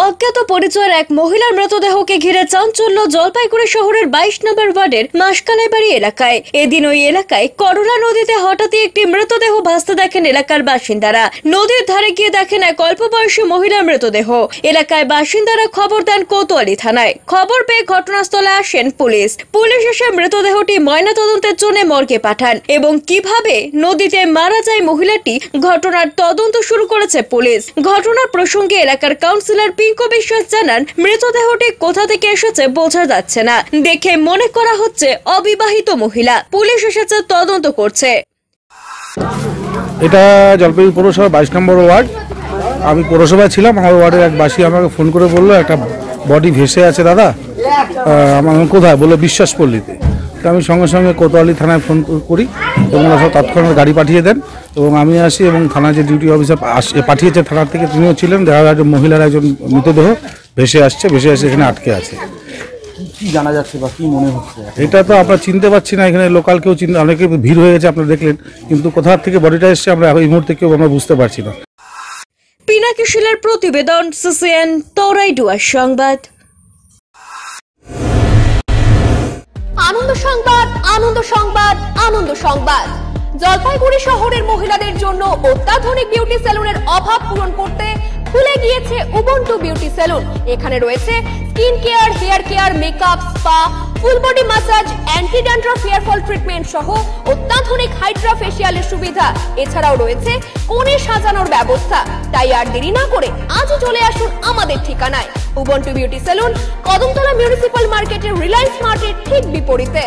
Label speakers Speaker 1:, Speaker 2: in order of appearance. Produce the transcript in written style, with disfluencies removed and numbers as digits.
Speaker 1: অজ্ঞাত পরিচয়ের এক মহিলার মৃতদেহকে ঘিরে চাঞ্চল্য জলপাইগুড়ি শহরের 22 নম্বর ওয়ার্ডের মাসকালাইবাড়ি এলাকায়। এদিন ওই এলাকায় করলা নদীতে হঠাৎই একটি মৃতদেহ ভাসতে দেখেন এলাকার বাসিন্দারা। নদীর ধারে গিয়ে দেখেন এক অল্প বয়সী মহিলার মৃতদেহ। এলাকায় বাসিন্দারা খবর দেন কোতোয়ালি থানায়। খবর পেয়ে ঘটনাস্থলে আসেন পুলিশ এসে মৃতদেহটি ময়নাতদন্তের জন্য মর্গে পাঠান এবং কিভাবে নদীতে মারা যায় মহিলাটি ঘটনার তদন্ত শুরু করেছে পুলিশ। ঘটনার প্রসঙ্গে এলাকার কাউন্সিলর পিঙ্কু বিশ্বাস জানান, মৃতদেহটি কোথা থেকে এসেছে বোঝা যাচ্ছে না, দেখে মনে করা হচ্ছে অবিবাহিত মহিলা। পুলিশ এসেছে তদন্ত করছে।
Speaker 2: এটা জলপাইগুড়ি পৌরসভা 22 নম্বর ওয়ার্ড। আমি পৌরসভায় ছিলাম, আমার ওয়ার্ডের এক বাসী আমাকে ফোন করে বললো একটা বডি ভেসে আছে দাদা। আমার কোথায় বললো বিশ্বাসপল্লীতে। তো আমি সঙ্গে সঙ্গে কোতোয়ালি থানায় ফোন করি এবং ওরা সব তৎক্ষণাৎ গাড়ি পাঠিয়ে দেন এবং আমি আসি এবং থানায় যে ডিউটি অফিসার পাঠিয়েছে থানার থেকে তিনিও ছিলেন। দেখা যায় মহিলার একজন মৃতদেহ ভেসে এসে এখানে আটকে আছে।
Speaker 3: কি জানা যাচ্ছে বা কি মনে হচ্ছে?
Speaker 2: এটা তো আমরা চিনতে পারছি না, এখানে লোকাল কেউ অনেকে ভিড় হয়ে গেছে আপনারা দেখলেন, কিন্তু কোথা থেকে বডিটা এসছে আমরা এই মুহূর্তে কেউ আমরা বুঝতে পারছি না।
Speaker 1: পিনাকি শিলার প্রতিবেদন, সিসিএন তরাইডুয়ার সংবাদ।
Speaker 4: আনন্দ সংবাদ, আনন্দ সংবাদ, আনন্দ সংবাদ। জলপাইগুড়ি শহরের মহিলাদের জন্য অত্যাধুনিক বিউটি সেলুনের অভাব পূরণ করতে খুলে গিয়েছে উবুন্টু বিউটি সেলুন। এখানে রয়েছে skin care, hair care, makeup, spa, full body massage, anti dandruff hair fall treatment সহ অত্যাধুনিক হাইড্রা ফেশিয়ালের সুবিধা। এছাড়াও রয়েছে কোণে সাজানোর ব্যবস্থা। তাই আর দেরি না করে আজই চলে আসুন আমাদের ঠিকানায়। Ubuntu beauty salon, Kadamtala municipal মার্কেটের রিলায়েন্স মার্টের ঠিক বিপরীতে।